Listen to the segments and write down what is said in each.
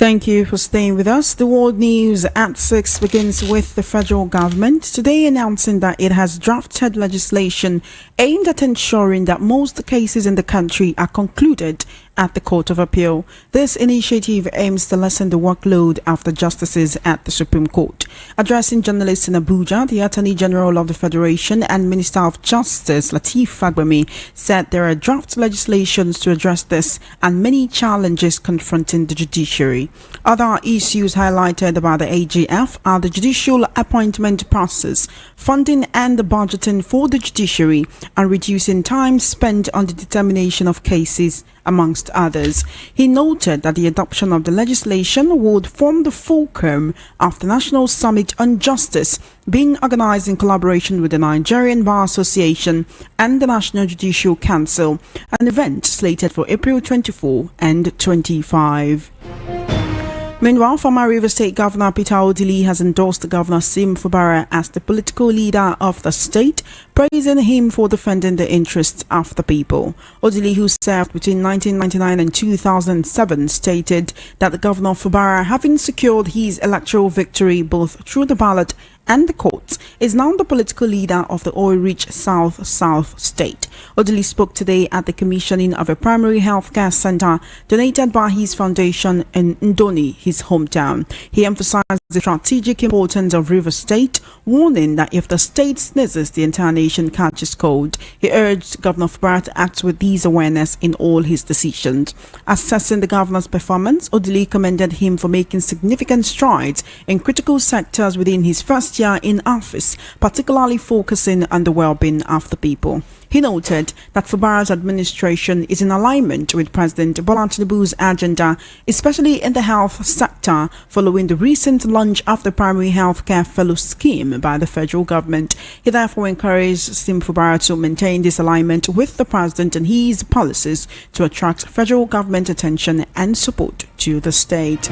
Thank you for staying with us. The world news at 6 begins with the federal government today announcing that it has drafted legislation aimed at ensuring that most cases in the country are concluded at the Court of Appeal. This initiative aims to lessen the workload of the justices at the Supreme Court. Addressing journalists in Abuja, the Attorney General of the Federation and Minister of Justice, Lateef Fagbemi, said there are draft legislations to address this and many challenges confronting the judiciary. Other issues highlighted by the AGF are the judicial appointment process, funding and the budgeting for the judiciary, and reducing time spent on the determination of cases, amongst others. He noted that the adoption of the legislation would form the fulcrum of the National Summit on Justice, being organized in collaboration with the Nigerian Bar Association and the National Judicial Council, an event slated for April 24 and 25. Meanwhile, former Rivers State Governor Peter Odili has endorsed Governor Sim Fubara as the political leader of the state, praising him for defending the interests of the people. Odili, who served between 1999 and 2007, stated that the Governor Fubara, having secured his electoral victory both through the ballot and the courts, is now the political leader of the oil-rich South state. Odili spoke today at the commissioning of a primary health care center donated by his foundation in Ndoni, his hometown. He emphasized the strategic importance of Rivers State, warning that if the state sneezes, the entire nation catches cold. He urged Governor Fubara to act with this awareness in all his decisions. Assessing the governor's performance, Odili commended him for making significant strides in critical sectors within his first year in office, particularly focusing on the well-being of the people. He noted that Fubara's administration is in alignment with President Bola Tinubu's agenda, especially in the health sector, following the recent launch of the Primary Health Care Fellow Scheme by the federal government. He therefore encouraged Sim Fubara to maintain this alignment with the president and his policies to attract federal government attention and support to the state.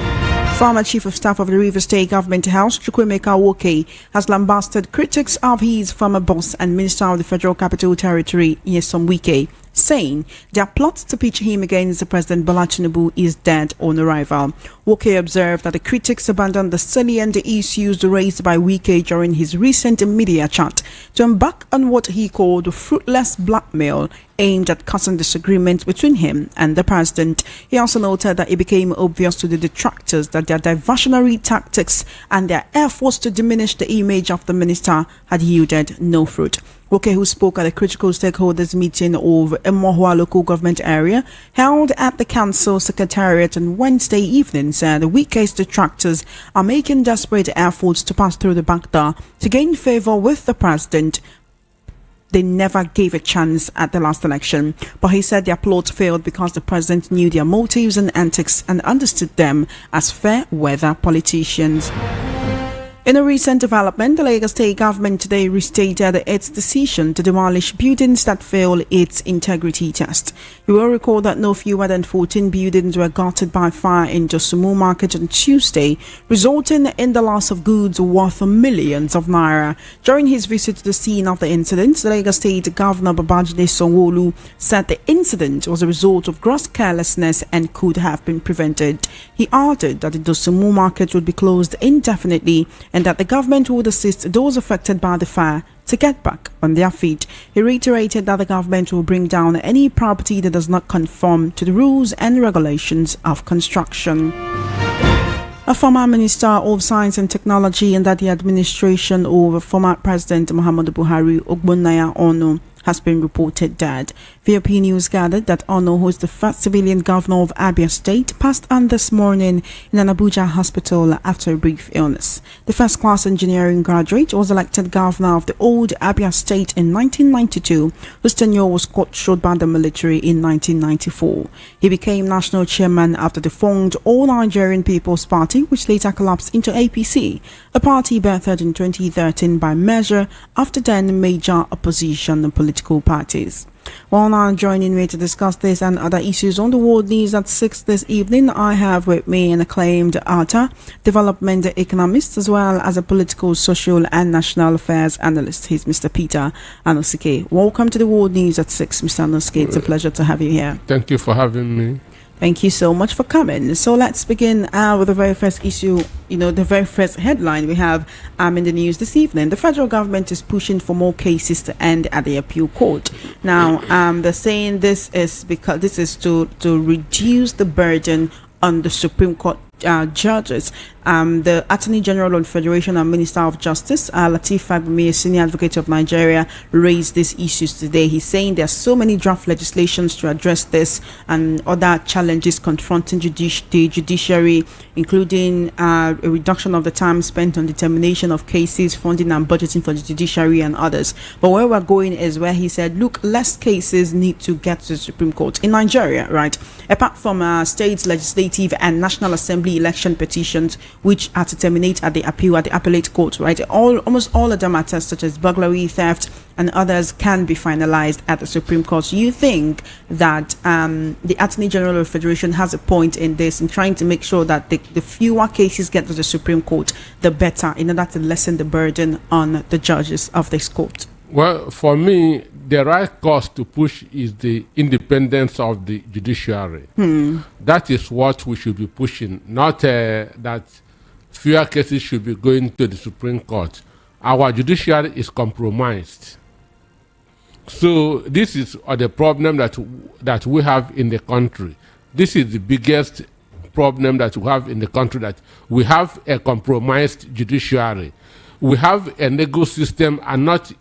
Former Chief of Staff of the Rivers State Government House, Chukwuemeka Woke, has lambasted critics of his former boss and Minister of the Federal Capital Territory, Nyesom Wike, saying their plot to pitch him against the President Bola Tinubu is dead on arrival. Woke observed that the critics abandoned the salient issues raised by Wike during his recent media chat to embark on what he called fruitless blackmail aimed at causing disagreement between him and the president. He also noted that it became obvious to the detractors that their diversionary tactics and their efforts to diminish the image of the minister had yielded no fruit. Woke, who spoke at a critical stakeholders meeting of Emohua local government area held at the council secretariat on Wednesday evening, said the Wike's detractors are making desperate efforts to pass through the back door to gain favor with the president. They never gave a chance at the last election, but he said their plot failed because the president knew their motives and antics and understood them as fair-weather politicians. In a recent development, the Lagos State government today restated its decision to demolish buildings that failed its integrity test. You will recall that no fewer than 14 buildings were gutted by fire in Dosumu Market on Tuesday, resulting in the loss of goods worth millions of naira. During his visit to the scene of the incident, the Lagos State Governor Babajide Sanwo-Olu said the incident was a result of gross carelessness and could have been prevented. He added that the Dosumu Market would be closed indefinitely and that the government would assist those affected by the fire to get back on their feet. He reiterated that the government will bring down any property that does not conform to the rules and regulations of construction. A former Minister of Science and Technology and that the administration of former President Muhammadu Buhari, Ogbonnaya Ono, has been reported dead. VOP News gathered that Ono, who is the first civilian governor of Abia State, passed on this morning in an Abuja hospital after a brief illness. The first-class engineering graduate was elected governor of the old Abia State in 1992, whose tenure was cut short by the military in 1994. He became national chairman after the formed All Nigerian People's Party, which later collapsed into APC, a party birthed in 2013 by measure after then major opposition political parties. Well, now joining me to discuss this and other issues on the world news at 6 this evening, I have with me an acclaimed author, development economist, as well as a political, social and national affairs analyst. He's Mr. Peter Anosike. Welcome to the world news at 6, Mr. Anosike. It's a pleasure to have you here. Thank you for having me. Thank you so much for coming. So let's begin with the very first issue, the very first headline we have in the news this evening. The federal government is pushing for more cases to end at the appeal court. Now, they're saying this is because this is to reduce the burden on the Supreme Court judges. The Attorney General on Federation and Minister of Justice, Lateef Fagbemi, a senior advocate of Nigeria, raised these issues today. He's saying there are so many draft legislations to address this and other challenges confronting the judiciary, including a reduction of the time spent on determination of cases, funding and budgeting for the judiciary and others. But where we're going is where he said, look, less cases need to get to the Supreme Court in Nigeria, right? Apart from states, legislative and National Assembly election petitions, which are to terminate at the appellate court, right? Almost all other matters such as burglary, theft, and others can be finalized at the Supreme Court. Do you think that the Attorney General of the Federation has a point in this, in trying to make sure that the fewer cases get to the Supreme Court, the better, in order to lessen the burden on the judges of this court? Well, for me, the right course to push is the independence of the judiciary. That is what we should be pushing, not that fewer cases should be going to the Supreme Court. Our judiciary is compromised. So this is the problem that we have in the country. This is the biggest problem that we have in the country, that we have a compromised judiciary. We have a legal system and not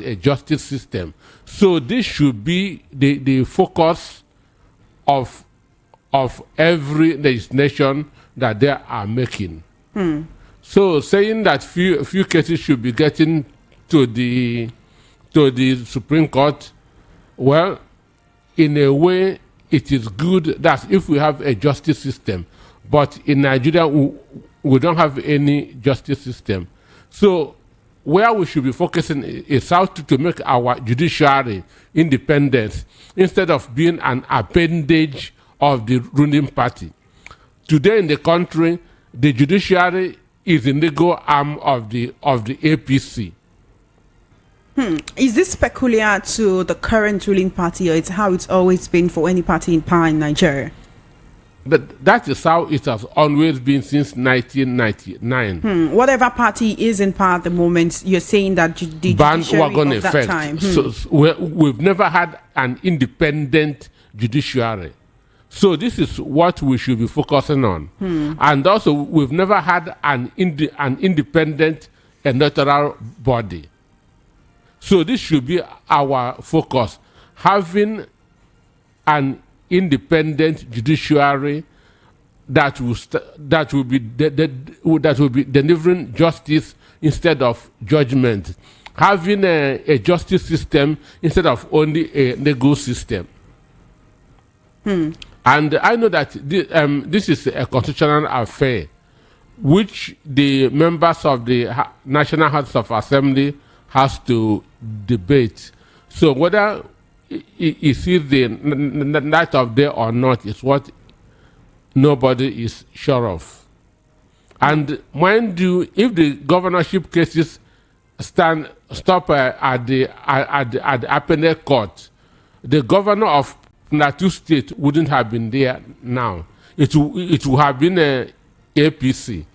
a justice system. So this should be the focus of every legislation that they are making. So saying that few cases should be getting to the Supreme Court, well, in a way, it is good that if we have a justice system, but in Nigeria, we don't have any justice system. So where we should be focusing is how to make our judiciary independent instead of being an appendage of the ruling party. Today in the country, the judiciary is the legal arm of the APC. Is this peculiar to the current ruling party, or it's how it's always been for any party in power in Nigeria? That is how it has always been since 1999. Whatever party is in power at the moment, you're saying that the judiciary of that time. So we've never had an independent judiciary. So this is what we should be focusing on. And also, we've never had an independent electoral body. So this should be our focus, having an independent judiciary that will be delivering justice instead of judgment, having a justice system instead of only a legal system. And I know that this is a constitutional affair, which the members of the National House of Assembly has to debate. So whether it is the night of day or not is what nobody is sure of. And mind you, if the governorship cases stop at the appellate court, the governor of Plateau State wouldn't have been there now. It would have been a APC.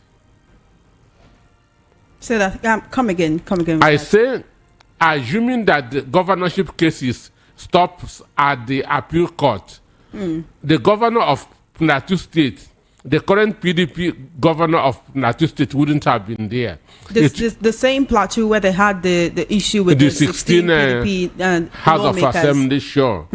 Say that. Come again. I say, assuming that the governorship cases stops at the appeal court, the governor of Plateau State, the current PDP governor of Plateau State, wouldn't have been there. The same Plateau where they had the issue with the 16 PDP House of Assembly, sure.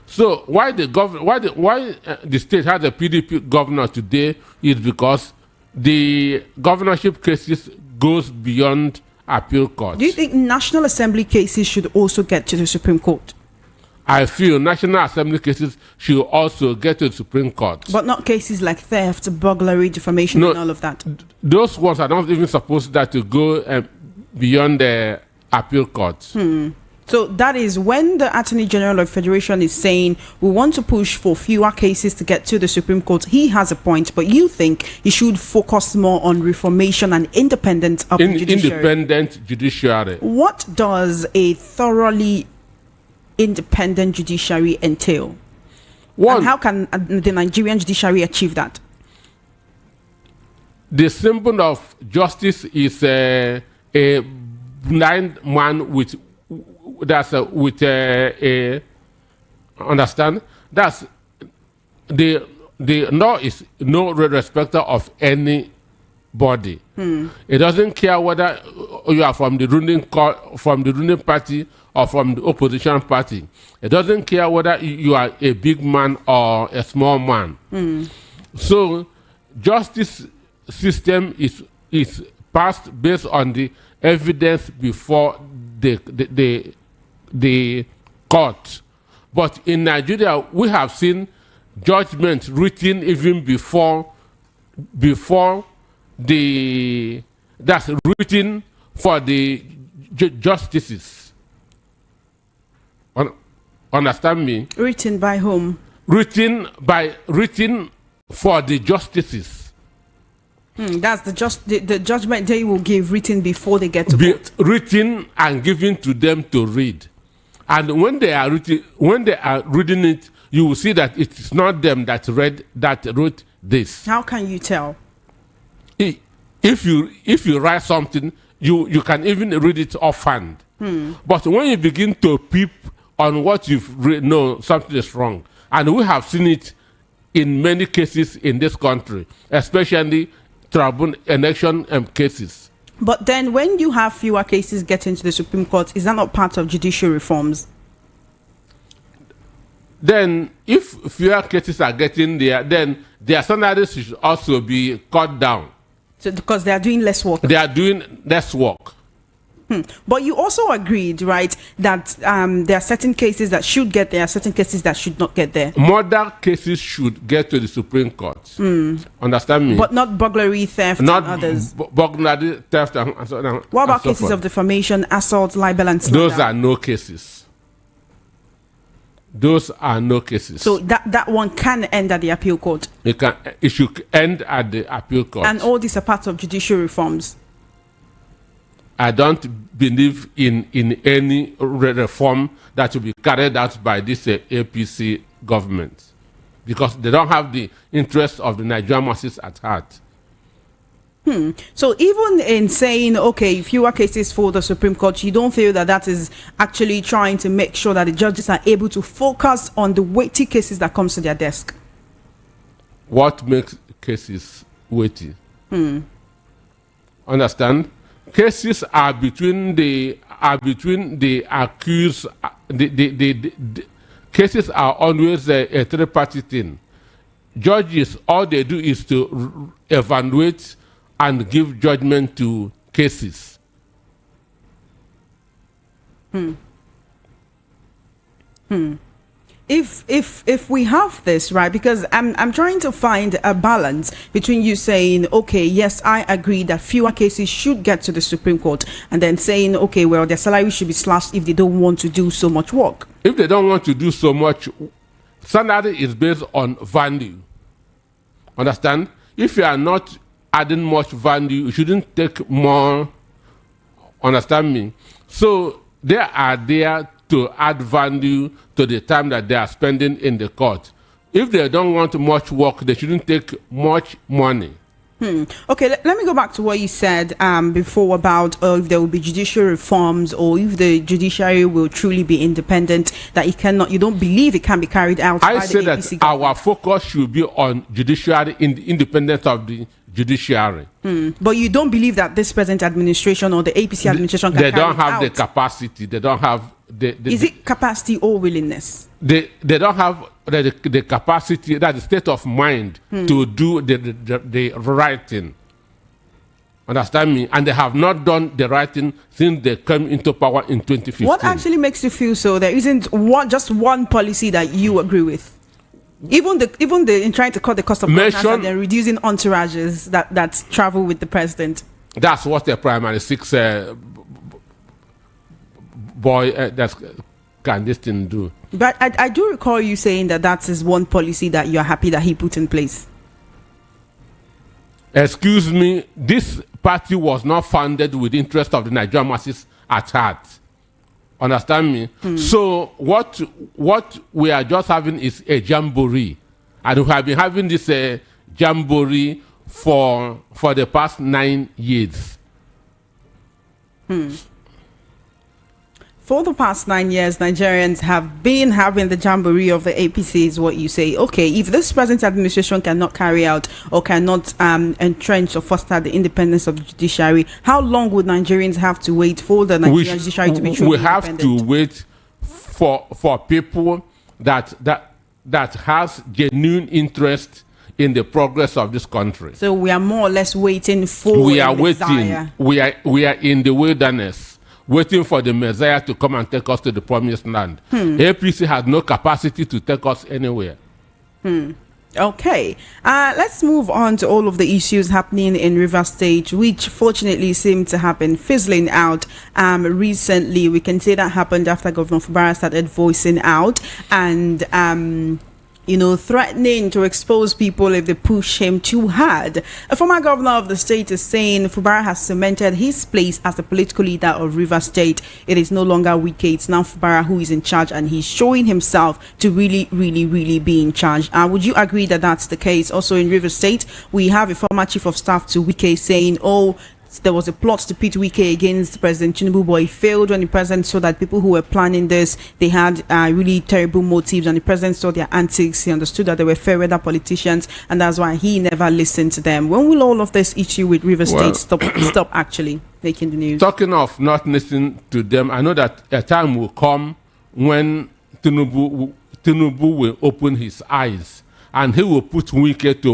So why the state has a PDP governor today is because the governorship cases goes beyond appeal court. Do you think National Assembly cases should also get to the Supreme Court? I feel National Assembly cases should also get to the Supreme Court. But not cases like theft, burglary, defamation, and all of that. Those ones are not even supposed to go beyond the appeal court. So that is when the Attorney General of the Federation is saying we want to push for fewer cases to get to the Supreme Court. He has a point, but you think he should focus more on reformation and independence of the judiciary. Independent judiciary. What does a thoroughly independent judiciary entail? And how can the Nigerian judiciary achieve that? The symbol of justice is a blind man with understand. That's the law is no respecter of anybody. It doesn't care whether you are from the ruling party or from the opposition party. It doesn't care whether you are a big man or a small man. So justice system is passed based on the evidence before the court. But in Nigeria, we have seen judgments written even before that's written for the justices. Understand me? Written by whom? Written for the justices. That's the judgment they will give written before they get to court. Written and given to them to read. And when they are reading it, you will see that it is not them that wrote this. How can you tell? If you write something, you can even read it offhand. But when you begin to peep on what you've read, no, something is wrong. And we have seen it in many cases in this country, especially tribunal election cases. But then when you have fewer cases getting to the Supreme Court, is that not part of judicial reforms? Then if fewer cases are getting there, then their standards should also be cut down. So because they are doing less work. They are doing less work. But you also agreed, right, that there are certain cases that should get there, certain cases that should not get there. Murder cases should get to the Supreme Court. Understand me? But not burglary, theft, not and others. Burglary, theft, and so on. What about cases of defamation, assault, libel, and slander? Those are no cases. Those are no cases. So that one can end at the appeal court. It should end at the appeal court. And all these are part of judicial reforms. I don't believe in any reform that will be carried out by this APC government, because they don't have the interests of the Nigerian masses at heart. So even in saying, okay, fewer cases for the Supreme Court, you don't feel that is actually trying to make sure that the judges are able to focus on the weighty cases that comes to their desk? What makes cases weighty? Understand? Cases are between the accused. The cases are always a three-party thing. Judges, all they do is to evaluate and give judgment to cases. If we have this, right, because I'm trying to find a balance between you saying, okay, yes, I agree that fewer cases should get to the Supreme Court, and then saying, okay, well, their salary should be slashed if they don't want to do so much work. If they don't want to do so much, salary is based on value. Understand? If you are not adding much value, you shouldn't take more. Understand me? So they are there to add value to the time that they are spending in the court. If they don't want much work, they shouldn't take much money. Okay, let me go back to what you said before about if there will be judicial reforms, or if the judiciary will truly be independent, that you don't believe it can be carried out by the APC I say that our focus should be on judiciary, in the independence of the judiciary. But you don't believe that this present administration or the APC administration can carry it out? They don't have the capacity. They don't have Is it capacity or willingness? They don't have the capacity, that the state of mind to do the right thing. Understand me? And they have not done the right thing since they came into power in 2015. What actually makes you feel so? There isn't just one policy that you agree with? Even the in trying to cut the cost of governance and then reducing entourages that travel with the president. That's what the primary six boy that's can this thing do. But I do recall you saying that is one policy that you're happy that he put in place. Excuse me, this party was not founded with the interest of the Nigerian masses at heart. Understand me? So what we are just having is a jamboree, and we have been having this jamboree for the past 9 years. For the past 9 years, Nigerians have been having the jamboree of the APC, is what you say. Okay, if this present administration cannot carry out or cannot entrench or foster the independence of the judiciary, how long would Nigerians have to wait for the Nigerian judiciary to be truly independent? We have to wait for people that has genuine interest in the progress of this country. So we are more or less waiting for. We are waiting. We are in the wilderness, waiting for the Messiah to come and take us to the promised land. APC has no capacity to take us anywhere. Okay, let's move on to all of the issues happening in River State, which fortunately seem to have been fizzling out recently. We can say that happened after Governor Fubara started voicing out and threatening to expose people if they push him too hard. A former governor of the state is saying Fubara has cemented his place as the political leader of River State. It is no longer Wike, it's now Fubara who is in charge, and he's showing himself to really be in charge. Would you agree that that's the case? Also in River State, we have a former chief of staff to Wike saying, there was a plot to pit Wike against President Tinubu, but it failed when the president saw that people who were planning this, they had really terrible motives, and the president saw their antics. He understood that they were fair weather politicians, and that's why he never listened to them. When will all of this issue with River State stop actually making the news? Talking of not listening to them, I know that a time will come when Tinubu will open his eyes, and he will put Wike to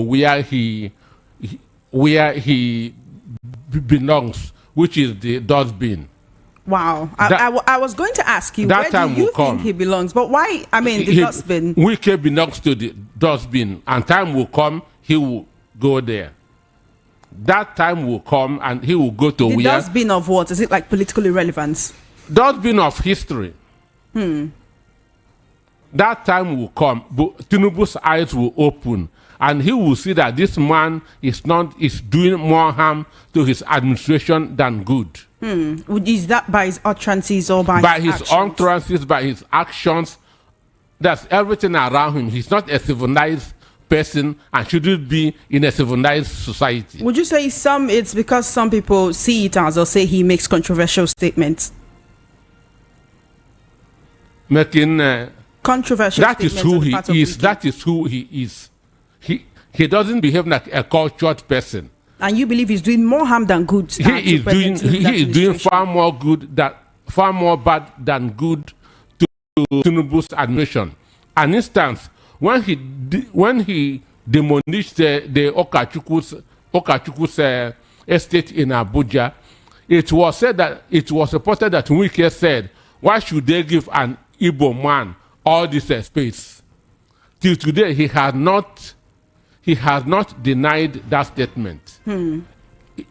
where he belongs, which is the dustbin. Wow. I was going to ask you, where do you think he belongs? But why? I mean, the dustbin. Wike belongs to the dustbin, and time will come, he will go there. That time will come, and he will go to the where? Dustbin of what? Is it like political irrelevance? Dustbin of history. That time will come, but Tinubu's eyes will open, and he will see that this man is doing more harm to his administration than good. Is that by his utterances or by his actions? Utterances, by his actions? That's everything around him. He's not a civilized person and shouldn't be in a civilized society. Would you say it's because some people see it as, or say he makes controversial statements? Making controversial statements. That is who he is. That is who he is. He doesn't behave like a cultured person. And you believe he's doing more harm than good? He is doing far more bad than good to Tinubu's administration. An instance, when he demolished the Okachukwu's estate in Abuja, it was reported that Wike said, "Why should they give an Igbo man all this space?" Till today, he has not denied that statement.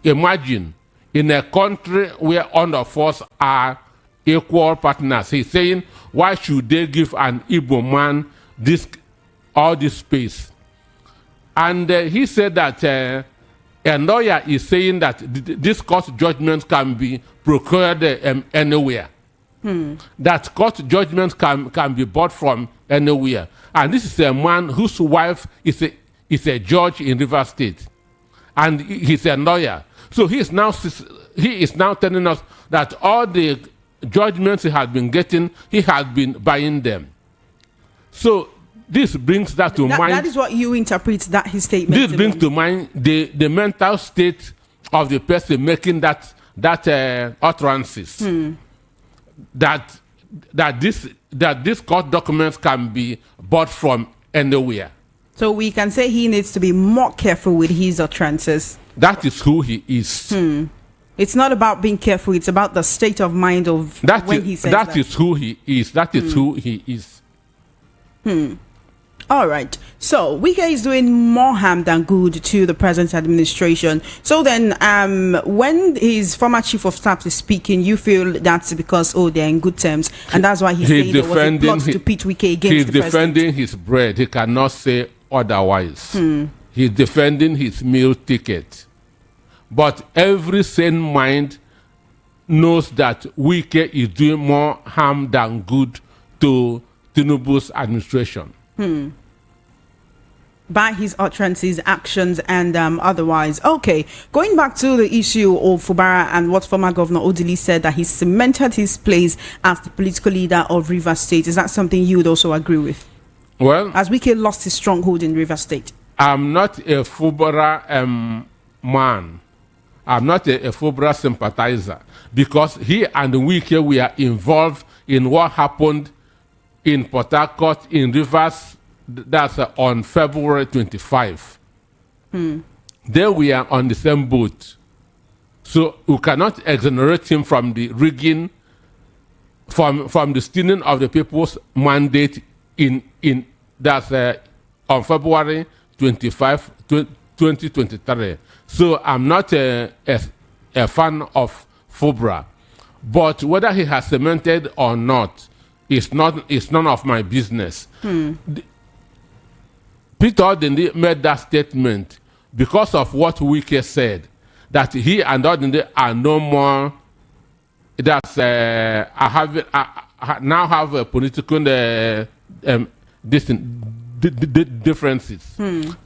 Imagine, in a country where all of us are equal partners, he's saying, why should they give an Igbo man all this space? And he said that a lawyer is saying that this court judgment can be procured anywhere. That court judgment can be bought from anywhere. And this is a man whose wife is a judge in River State, and he's a lawyer. So he is now telling us that all the judgments he has been getting, he has been buying them. So this brings that to mind. That is what you interpret that his statement. This brings to mind the mental state of the person making that utterances. That this court documents can be bought from anywhere. So we can say he needs to be more careful with his utterances. That is who he is. It's not about being careful. It's about the state of mind of when he says that. That is who he is. That is who he is. All right. So Wike is doing more harm than good to the present administration. So then, when his former chief of staff is speaking, you feel that's because they're in good terms, and that's why he's saying there was a plot to pit Wike against the president. He's defending his bread. He cannot say otherwise. He's defending his meal ticket. But every sane mind knows that Wike is doing more harm than good to Tinubu's administration. By his utterances, actions, and otherwise. Okay, going back to the issue of Fubara and what former Governor Odili said, that he cemented his place as the political leader of Rivers State. Is that something you would also agree with? Well, As Wike lost his stronghold in Rivers State. I'm not a Fubara man. I'm not a Fubara sympathizer, because he and Wike were involved in what happened in Port Harcourt, in Rivers. That's on February 25. They were on the same boat. So we cannot exonerate him from the rigging, from the stealing of the people's mandate in that's on February 25, 2023. So I'm not a fan of Fubra. But whether he has cemented or not is none of my business. Peter Odindi made that statement because of what Wike said, that he and Odindi are no more. That's I now have a political differences.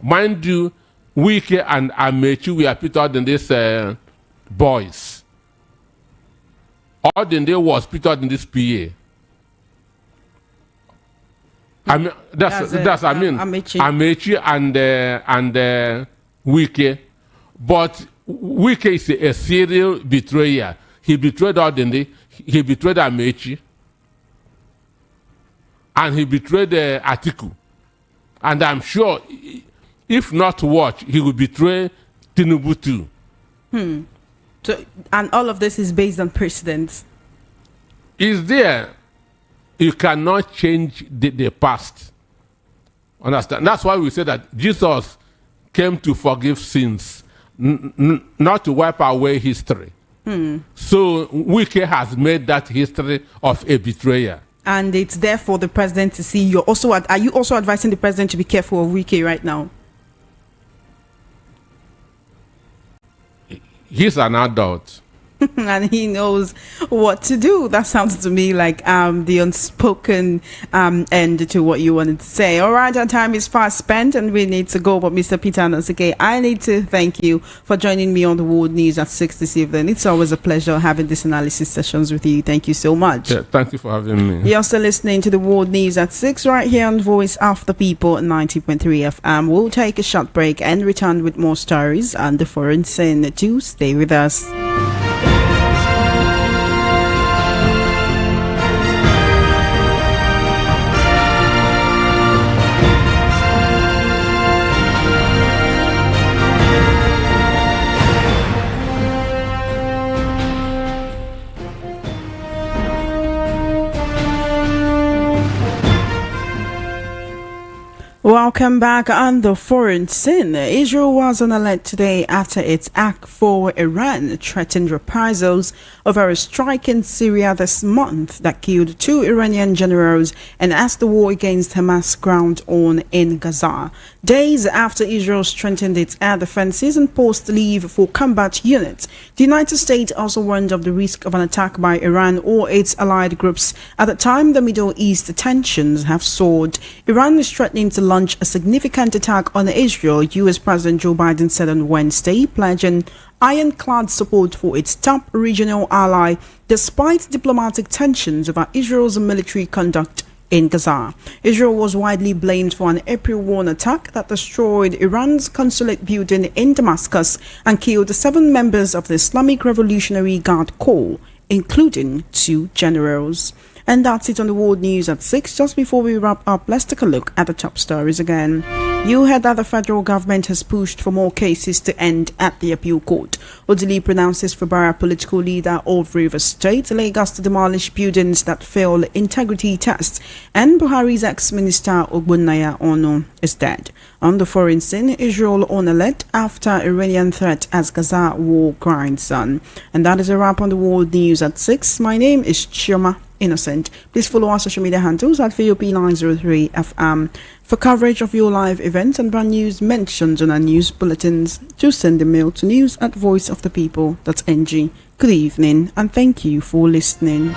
Mind you, Wike and Amechi were Peter Odindi's boys. Odindi was Peter Odindi's PA. Amechi and Wike, but Wike is a serial betrayer. He betrayed Odindi, he betrayed Amechi, and he betrayed Atiku. And I'm sure, if not watch, he will betray Tinubu too. So, and all of this is based on precedents. Is there? You cannot change the past. Understand? That's why we say that Jesus came to forgive sins, not to wipe away history. So Wike has made that history of a betrayer. And it's there for the president to see. Are you also advising the president to be careful of Wike right now? He's an adult. And he knows what to do. That sounds to me like the unspoken end to what you wanted to say. All right, our time is fast spent and we need to go. But Mr. Peter Anosike, I need to thank you for joining me on the World News at 6 this evening. It's always a pleasure having these analysis sessions with you. Thank you so much. Yeah, thank you for having me. You're still listening to the World News at 6 right here on Voice of the People 90.3 FM. We'll take a short break and return with more stories and the foreign scene to stay with us. Welcome back on the foreign scene. Israel was on alert today after its act for Iran threatened reprisals over a strike in Syria this month that killed 2 Iranian generals and as the war against Hamas ground on in Gaza. Days after Israel strengthened its air defenses and posted leave for combat units, the United States also warned of the risk of an attack by Iran or its allied groups. At the time the Middle East tensions have soared, Iran is threatening to launch a significant attack on Israel, U.S. President Joe Biden said on Wednesday, pledging ironclad support for its top regional ally despite diplomatic tensions over Israel's military conduct in Gaza. Israel was widely blamed for an April 1 attack that destroyed Iran's consulate building in Damascus and killed 7 members of the Islamic Revolutionary Guard Corps, including 2 generals. And that's it on the World News at 6. Just before we wrap up, let's take a look at the top stories again. You heard that the federal government has pushed for more cases to end at the appeal court. Odili pronounces Fubara political leader of Rivers State, Lagos to demolish buildings that fail integrity tests, and Buhari's ex-minister Ogbonnaya Ono is dead. On the foreign scene, Israel on alert after Iranian threat as Gaza war grinds on. And that is a wrap on the World News at 6. My name is Ijeoma innocent. Please follow our social media handles at VOP903 FM for coverage of your live events and brand news mentioned on our news bulletins. Do send a mail to news@voiceofthepeople.ng. Good evening and thank you for listening.